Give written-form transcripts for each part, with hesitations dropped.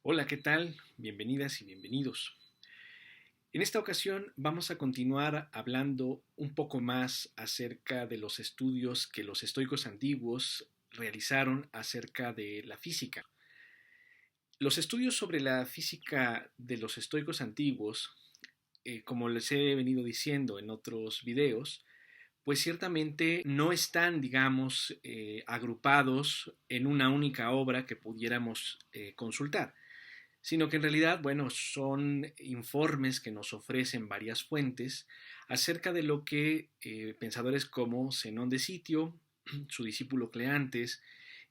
Hola, ¿qué tal? Bienvenidas y bienvenidos. En esta ocasión vamos a continuar hablando un poco más acerca de los estudios que los estoicos antiguos realizaron acerca de la física. Los estudios sobre la física de los estoicos antiguos, como les he venido diciendo en otros videos, pues ciertamente no están, digamos, agrupados en una única obra que pudiéramos consultar, sino que en realidad, bueno, son informes que nos ofrecen varias fuentes acerca de lo que pensadores como Zenón de Sitio, su discípulo Cleantes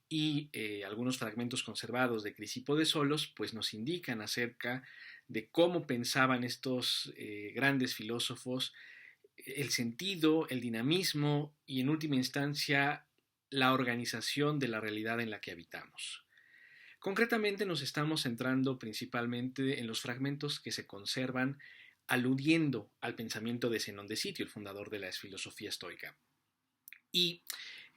y algunos fragmentos conservados de Crisipo de Solos, pues nos indican acerca de cómo pensaban estos grandes filósofos el sentido, el dinamismo y en última instancia la organización de la realidad en la que habitamos. Concretamente nos estamos centrando principalmente en los fragmentos que se conservan aludiendo al pensamiento de Zenón de Sitio, el fundador de la filosofía estoica. Y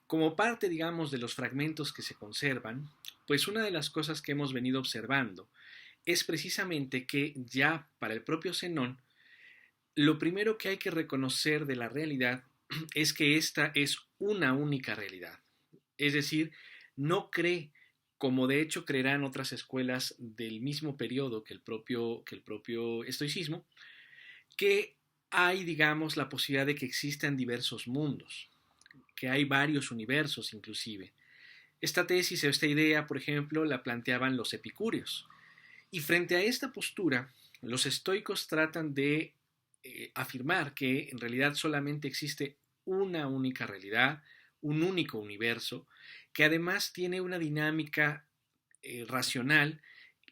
como parte, digamos, de los fragmentos que se conservan, pues una de las cosas que hemos venido observando es precisamente que ya para el propio Zenón, lo primero que hay que reconocer de la realidad es que esta es una única realidad. Es decir, no cree, como de hecho creerán otras escuelas del mismo periodo que el propio estoicismo, que hay, digamos, la posibilidad de que existan diversos mundos, que hay varios universos inclusive. Esta tesis o esta idea, por ejemplo, la planteaban los epicúreos. Y frente a esta postura, los estoicos tratan de afirmar que en realidad solamente existe una única realidad, un único universo, que además tiene una dinámica racional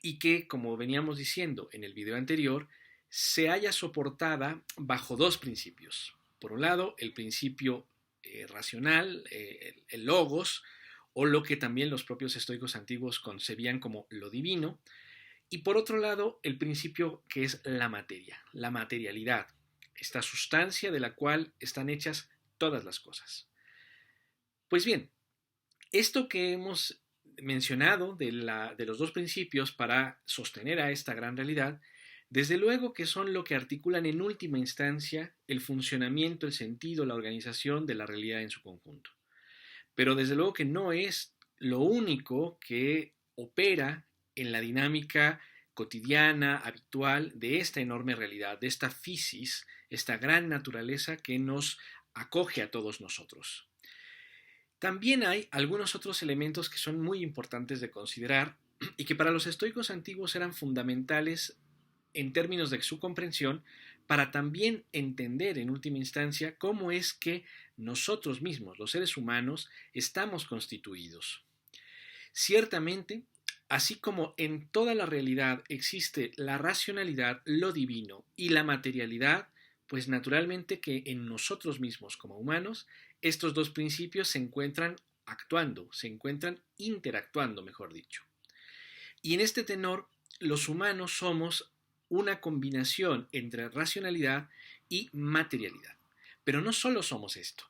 y que, como veníamos diciendo en el video anterior, se haya soportada bajo dos principios. Por un lado, el principio racional, el logos, o lo que también los propios estoicos antiguos concebían como lo divino, y por otro lado, el principio que es la materia, la materialidad, esta sustancia de la cual están hechas todas las cosas. Pues bien, esto que hemos mencionado de los dos principios para sostener a esta gran realidad, desde luego que son lo que articulan en última instancia el funcionamiento, el sentido, la organización de la realidad en su conjunto. Pero desde luego que no es lo único que opera en la dinámica cotidiana, habitual de esta enorme realidad, de esta physis, esta gran naturaleza que nos acoge a todos nosotros. También hay algunos otros elementos que son muy importantes de considerar y que para los estoicos antiguos eran fundamentales en términos de su comprensión para también entender en última instancia cómo es que nosotros mismos, los seres humanos, estamos constituidos. Ciertamente, así como en toda la realidad existe la racionalidad, lo divino y la materialidad, pues naturalmente que en nosotros mismos como humanos, estos dos principios se encuentran actuando, se encuentran interactuando, mejor dicho. Y en este tenor, los humanos somos una combinación entre racionalidad y materialidad. Pero no solo somos esto.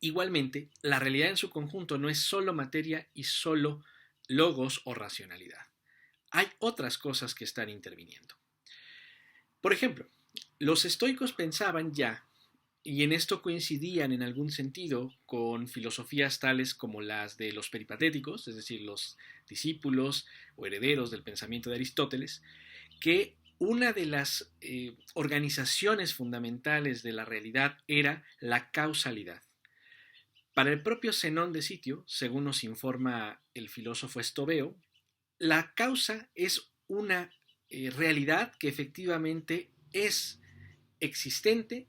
Igualmente, la realidad en su conjunto no es solo materia y solo logos o racionalidad. Hay otras cosas que están interviniendo. Por ejemplo, los estoicos pensaban ya, y en esto coincidían en algún sentido con filosofías tales como las de los peripatéticos, es decir, los discípulos o herederos del pensamiento de Aristóteles, que una de las organizaciones fundamentales de la realidad era la causalidad. Para el propio Zenón de Sitio, según nos informa el filósofo Estobeo, la causa es una realidad que efectivamente es existente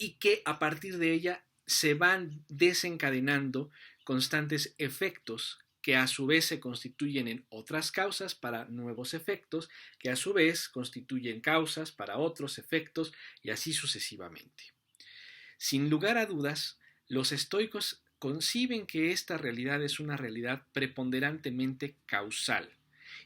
y que a partir de ella se van desencadenando constantes efectos que a su vez se constituyen en otras causas para nuevos efectos, que a su vez constituyen causas para otros efectos y así sucesivamente. Sin lugar a dudas, los estoicos conciben que esta realidad es una realidad preponderantemente causal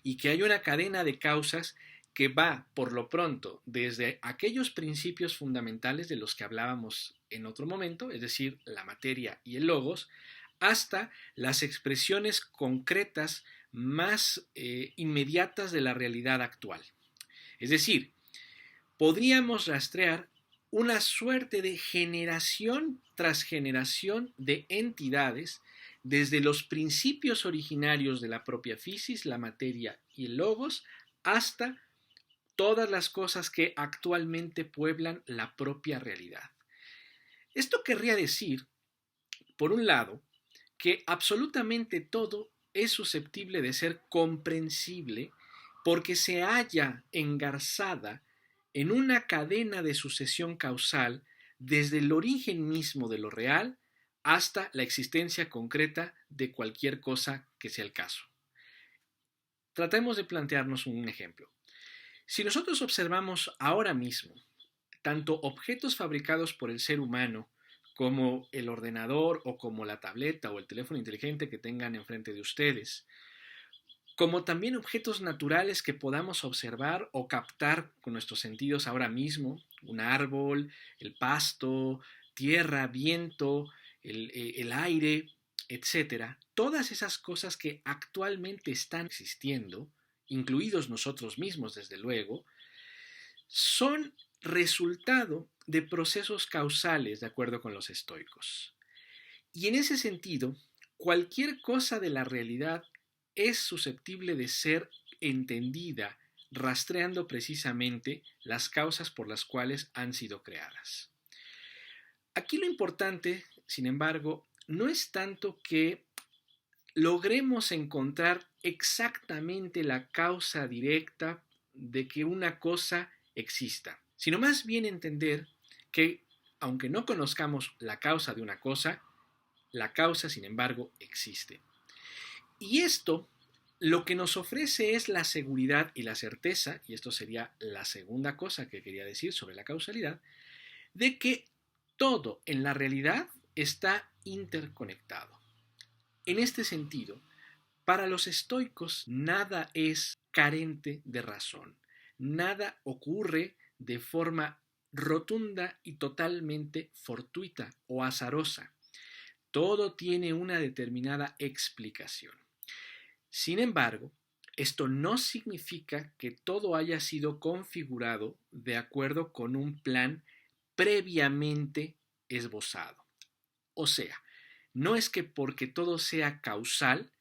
y que hay una cadena de causas que va, por lo pronto, desde aquellos principios fundamentales de los que hablábamos en otro momento, es decir, la materia y el logos, hasta las expresiones concretas más inmediatas de la realidad actual. Es decir, podríamos rastrear una suerte de generación tras generación de entidades desde los principios originarios de la propia fisis, la materia y el logos, hasta todas las cosas que actualmente pueblan la propia realidad. Esto querría decir, por un lado, que absolutamente todo es susceptible de ser comprensible porque se halla engarzada en una cadena de sucesión causal desde el origen mismo de lo real hasta la existencia concreta de cualquier cosa que sea el caso. Tratemos de plantearnos un ejemplo. Si nosotros observamos ahora mismo tanto objetos fabricados por el ser humano como el ordenador o como la tableta o el teléfono inteligente que tengan enfrente de ustedes, como también objetos naturales que podamos observar o captar con nuestros sentidos ahora mismo, un árbol, el pasto, tierra, viento, el aire, etcétera. Todas esas cosas que actualmente están existiendo, incluidos nosotros mismos, desde luego, son resultado de procesos causales, de acuerdo con los estoicos. Y en ese sentido, cualquier cosa de la realidad es susceptible de ser entendida rastreando precisamente las causas por las cuales han sido creadas. Aquí lo importante, sin embargo, no es tanto que logremos encontrar exactamente la causa directa de que una cosa exista, sino más bien entender que, aunque no conozcamos la causa de una cosa, la causa, sin embargo, existe. Y esto lo que nos ofrece es la seguridad y la certeza, y esto sería la segunda cosa que quería decir sobre la causalidad, de que todo en la realidad está interconectado. En este sentido, para los estoicos nada es carente de razón, nada ocurre de forma rotunda y totalmente fortuita o azarosa. Todo tiene una determinada explicación. Sin embargo, esto no significa que todo haya sido configurado de acuerdo con un plan previamente esbozado. O sea, no es que porque todo sea causal,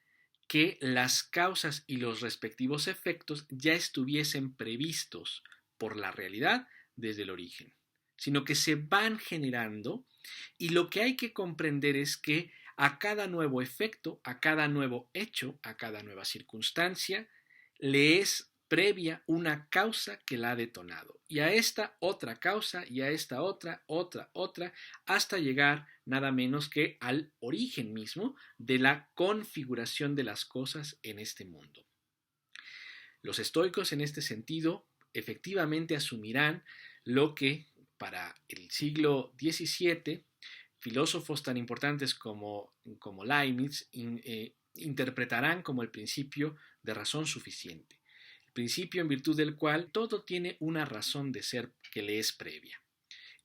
que las causas y los respectivos efectos ya estuviesen previstos por la realidad desde el origen, sino que se van generando y lo que hay que comprender es que a cada nuevo efecto, a cada nuevo hecho, a cada nueva circunstancia, le es previa una causa que la ha detonado. Y a esta otra causa, y a esta otra, hasta llegar nada menos que al origen mismo de la configuración de las cosas en este mundo. Los estoicos en este sentido efectivamente asumirán lo que para el siglo XVII filósofos tan importantes como Leibniz interpretarán como el principio de razón suficiente, el principio en virtud del cual todo tiene una razón de ser que le es previa.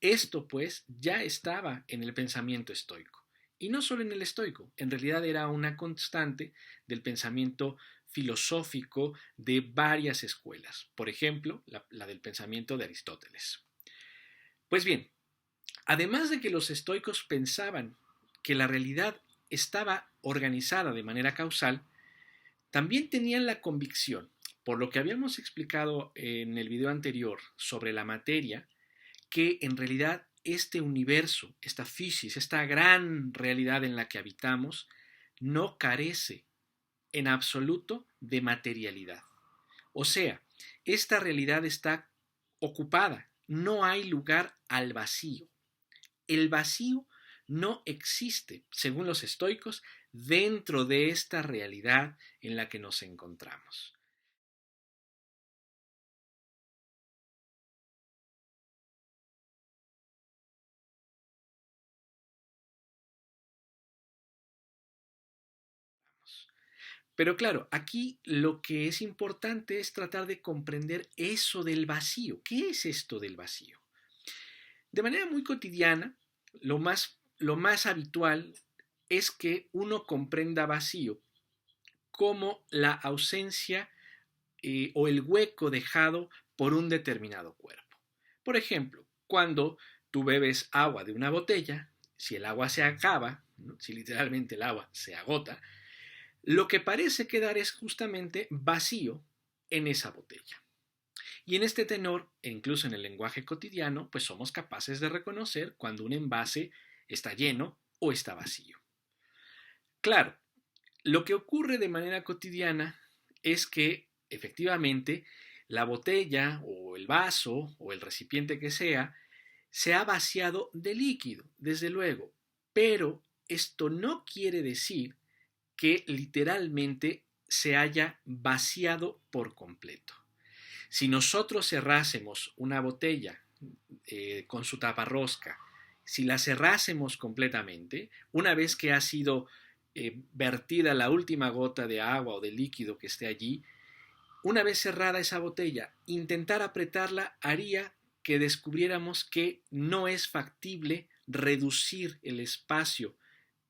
Esto, pues, ya estaba en el pensamiento estoico. Y no solo en el estoico, en realidad era una constante del pensamiento filosófico de varias escuelas. Por ejemplo, la del pensamiento de Aristóteles. Pues bien, además de que los estoicos pensaban que la realidad estaba organizada de manera causal, también tenían la convicción, por lo que habíamos explicado en el video anterior sobre la materia, que en realidad este universo, esta fisis, esta gran realidad en la que habitamos, no carece en absoluto de materialidad. O sea, esta realidad está ocupada, no hay lugar al vacío. El vacío no existe, según los estoicos, dentro de esta realidad en la que nos encontramos. Pero claro, aquí lo que es importante es tratar de comprender eso del vacío. ¿Qué es esto del vacío? De manera muy cotidiana, lo más habitual es que uno comprenda vacío como la ausencia o el hueco dejado por un determinado cuerpo. Por ejemplo, cuando tú bebes agua de una botella, si el agua se acaba, ¿no? Si literalmente el agua se agota, lo que parece quedar es justamente vacío en esa botella. Y en este tenor, e incluso en el lenguaje cotidiano, pues somos capaces de reconocer cuando un envase está lleno o está vacío. Claro, lo que ocurre de manera cotidiana es que efectivamente la botella o el vaso o el recipiente que sea se ha vaciado de líquido, desde luego, pero esto no quiere decir que literalmente se haya vaciado por completo. Si nosotros cerrásemos una botella con su taparrosca, si la cerrásemos completamente, una vez que ha sido vertida la última gota de agua o de líquido que esté allí, una vez cerrada esa botella, intentar apretarla haría que descubriéramos que no es factible reducir el espacio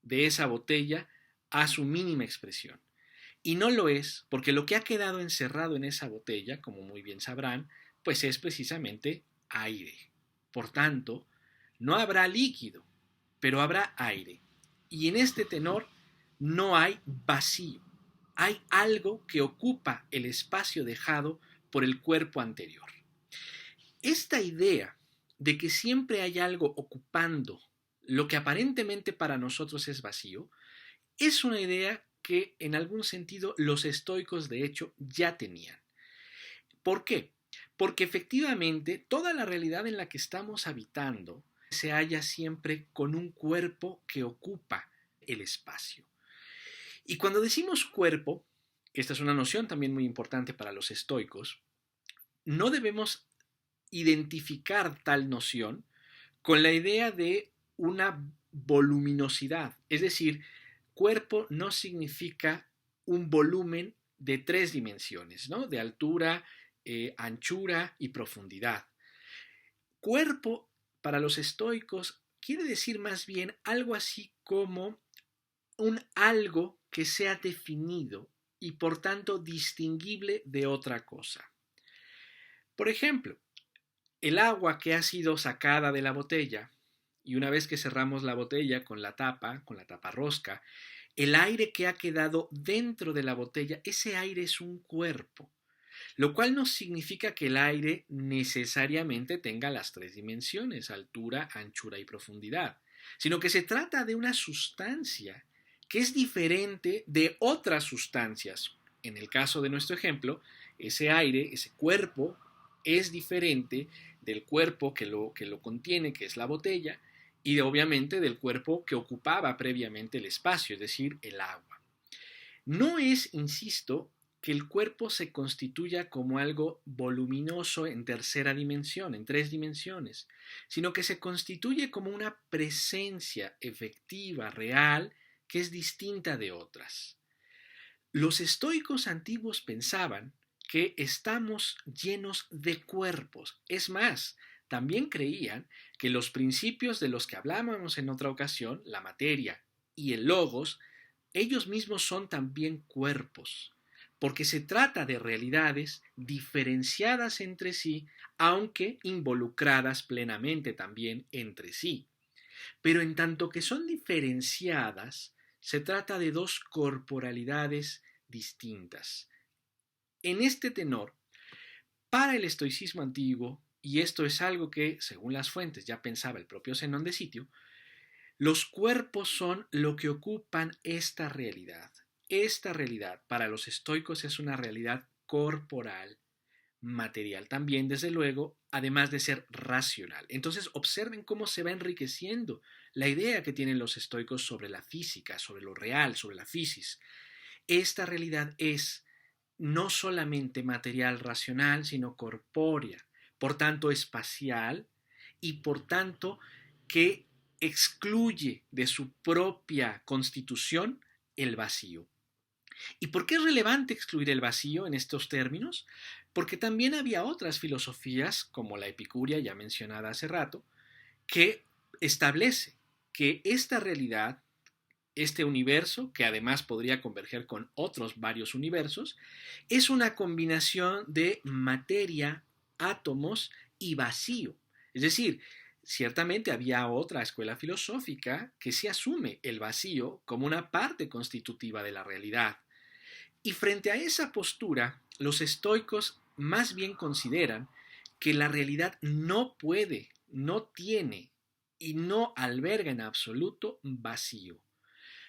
de esa botella a su mínima expresión. Y no lo es porque lo que ha quedado encerrado en esa botella, como muy bien sabrán, pues es precisamente aire. Por tanto, no habrá líquido, pero habrá aire. Y en este tenor no hay vacío. Hay algo que ocupa el espacio dejado por el cuerpo anterior. Esta idea de que siempre hay algo ocupando lo que aparentemente para nosotros es vacío, es una idea que en algún sentido los estoicos de hecho ya tenían. ¿Por qué? Porque efectivamente toda la realidad en la que estamos habitando se halla siempre con un cuerpo que ocupa el espacio. Y cuando decimos cuerpo, que esta es una noción también muy importante para los estoicos, no debemos identificar tal noción con la idea de una voluminosidad, es decir, cuerpo no significa un volumen de 3 dimensiones, ¿no? De altura, anchura y profundidad. Cuerpo, para los estoicos, quiere decir más bien algo así como un algo que sea definido y por tanto distinguible de otra cosa. Por ejemplo, el agua que ha sido sacada de la botella y una vez que cerramos la botella con la tapa rosca, el aire que ha quedado dentro de la botella, ese aire es un cuerpo, lo cual no significa que el aire necesariamente tenga las 3 dimensiones, altura, anchura y profundidad, sino que se trata de una sustancia que es diferente de otras sustancias. En el caso de nuestro ejemplo, ese aire, ese cuerpo, es diferente del cuerpo que lo contiene, que es la botella, y obviamente del cuerpo que ocupaba previamente el espacio, es decir, el agua. No es, insisto, que el cuerpo se constituya como algo voluminoso en tercera dimensión, en 3 dimensiones, sino que se constituye como una presencia efectiva, real, que es distinta de otras. Los estoicos antiguos pensaban que estamos llenos de cuerpos. Es más, también creían que los principios de los que hablábamos en otra ocasión, la materia y el logos, ellos mismos son también cuerpos, porque se trata de realidades diferenciadas entre sí, aunque involucradas plenamente también entre sí. Pero en tanto que son diferenciadas, se trata de 2 corporalidades distintas. En este tenor, para el estoicismo antiguo, y esto es algo que, según las fuentes, ya pensaba el propio Zenón de Sitio, los cuerpos son lo que ocupan esta realidad. Esta realidad para los estoicos es una realidad corporal, material también, desde luego, además de ser racional. Entonces observen cómo se va enriqueciendo la idea que tienen los estoicos sobre la física, sobre lo real, sobre la physis. Esta realidad es no solamente material racional, sino corpórea, por tanto espacial y por tanto que excluye de su propia constitución el vacío. ¿Y por qué es relevante excluir el vacío en estos términos? Porque también había otras filosofías, como la epicuria ya mencionada hace rato, que establece que esta realidad este universo, que además podría converger con otros varios universos, es una combinación de materia, átomos y vacío. Es decir, ciertamente había otra escuela filosófica que sí asume el vacío como una parte constitutiva de la realidad. Y frente a esa postura, los estoicos más bien consideran que la realidad no puede, no tiene y no alberga en absoluto vacío.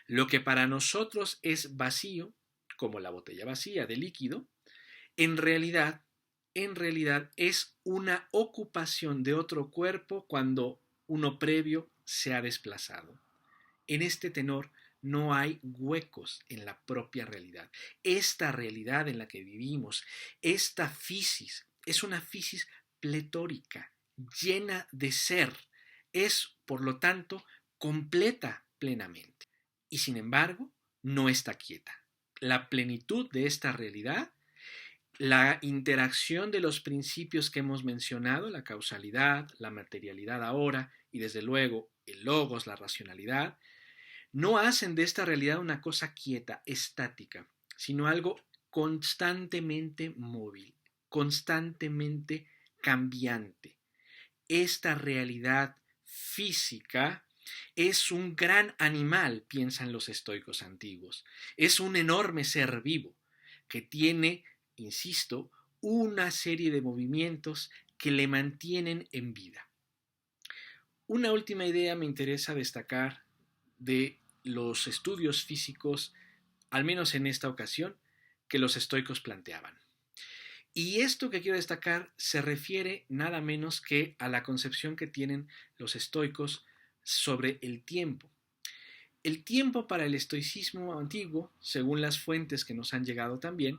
Lo que para nosotros es vacío, como la botella vacía de líquido, en realidad, en realidad es una ocupación de otro cuerpo cuando uno previo se ha desplazado. En este tenor no hay huecos en la propia realidad. Esta realidad en la que vivimos, esta fisis, es una fisis pletórica, llena de ser. Es, por lo tanto, completa plenamente. Y sin embargo, no está quieta. La plenitud de esta realidad, la interacción de los principios que hemos mencionado, la causalidad, la materialidad ahora y desde luego el logos, la racionalidad, no hacen de esta realidad una cosa quieta, estática, sino algo constantemente móvil, constantemente cambiante. Esta realidad física es un gran animal, piensan los estoicos antiguos. Es un enorme ser vivo que tiene, insisto, una serie de movimientos que le mantienen en vida. Una última idea me interesa destacar de los estudios físicos, al menos en esta ocasión, que los estoicos planteaban. Y esto que quiero destacar se refiere nada menos que a la concepción que tienen los estoicos sobre el tiempo. El tiempo para el estoicismo antiguo, según las fuentes que nos han llegado también,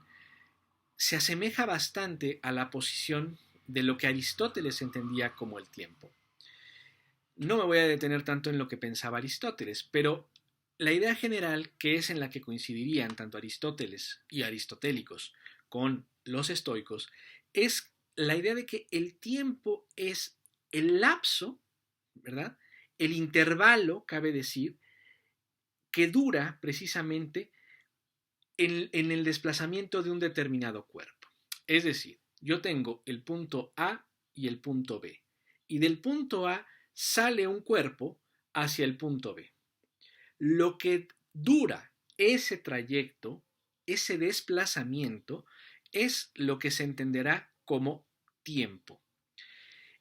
se asemeja bastante a la posición de lo que Aristóteles entendía como el tiempo. No me voy a detener tanto en lo que pensaba Aristóteles, pero la idea general, que es en la que coincidirían tanto Aristóteles y aristotélicos con los estoicos, es la idea de que el tiempo es el lapso, ¿verdad? El intervalo, cabe decir, que dura precisamente en el desplazamiento de un determinado cuerpo. Es decir, yo tengo el punto A y el punto B, y del punto A sale un cuerpo hacia el punto B. Lo que dura ese trayecto, ese desplazamiento, es lo que se entenderá como tiempo.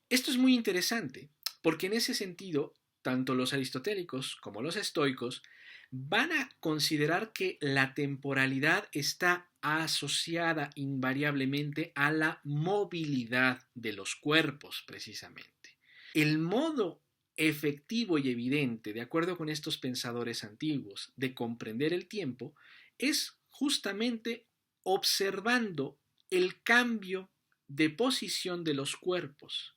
Esto es muy interesante porque en ese sentido, tanto los aristotélicos como los estoicos van a considerar que la temporalidad está asociada invariablemente a la movilidad de los cuerpos, precisamente. El modo efectivo y evidente, de acuerdo con estos pensadores antiguos, de comprender el tiempo, es justamente observando el cambio de posición de los cuerpos,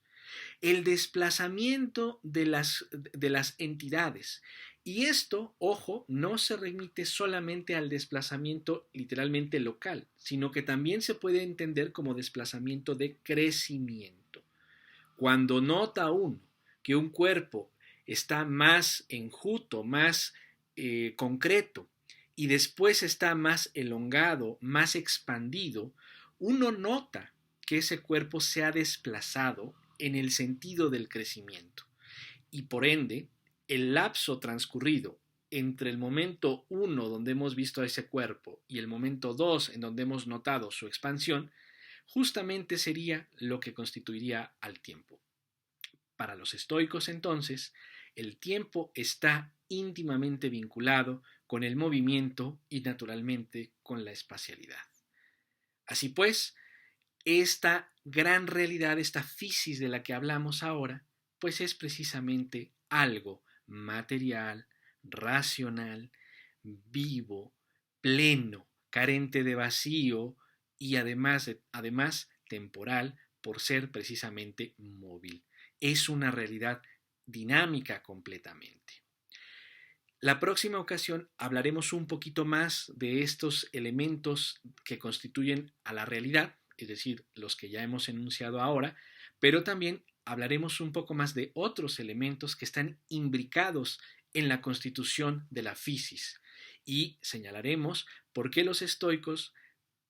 el desplazamiento de las entidades. Y esto, ojo, no se remite solamente al desplazamiento literalmente local, sino que también se puede entender como desplazamiento de crecimiento. Cuando nota uno que un cuerpo está más enjuto, más concreto, y después está más elongado, más expandido, uno nota que ese cuerpo se ha desplazado en el sentido del crecimiento. Y por ende, el lapso transcurrido entre el momento 1 donde hemos visto a ese cuerpo y el momento 2 en donde hemos notado su expansión, justamente sería lo que constituiría al tiempo. Para los estoicos, entonces, el tiempo está íntimamente vinculado con el movimiento y naturalmente con la espacialidad. Así pues, esta gran realidad, esta fisis de la que hablamos ahora, pues es precisamente algo material, racional, vivo, pleno, carente de vacío y además temporal por ser precisamente móvil. Es una realidad dinámica completamente. La próxima ocasión hablaremos un poquito más de estos elementos que constituyen a la realidad, es decir, los que ya hemos enunciado ahora, pero también hablaremos un poco más de otros elementos que están imbricados en la constitución de la physis y señalaremos por qué los estoicos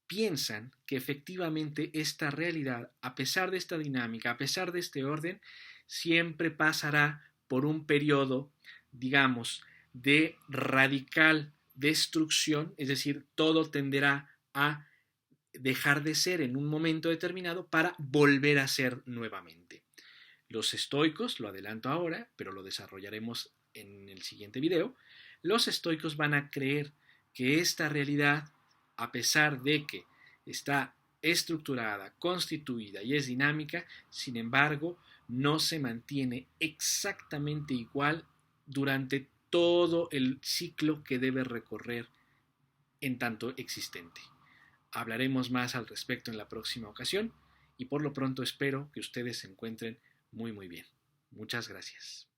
piensan que efectivamente esta realidad, a pesar de esta dinámica, a pesar de este orden, siempre pasará por un periodo, digamos, de radical destrucción, es decir, todo tenderá a dejar de ser en un momento determinado para volver a ser nuevamente. Los estoicos, lo adelanto ahora, pero lo desarrollaremos en el siguiente video, los estoicos van a creer que esta realidad, a pesar de que está estructurada, constituida y es dinámica, sin embargo, no se mantiene exactamente igual durante todo el ciclo que debe recorrer en tanto existente. Hablaremos más al respecto en la próxima ocasión y por lo pronto espero que ustedes se encuentren muy bien. Muchas gracias.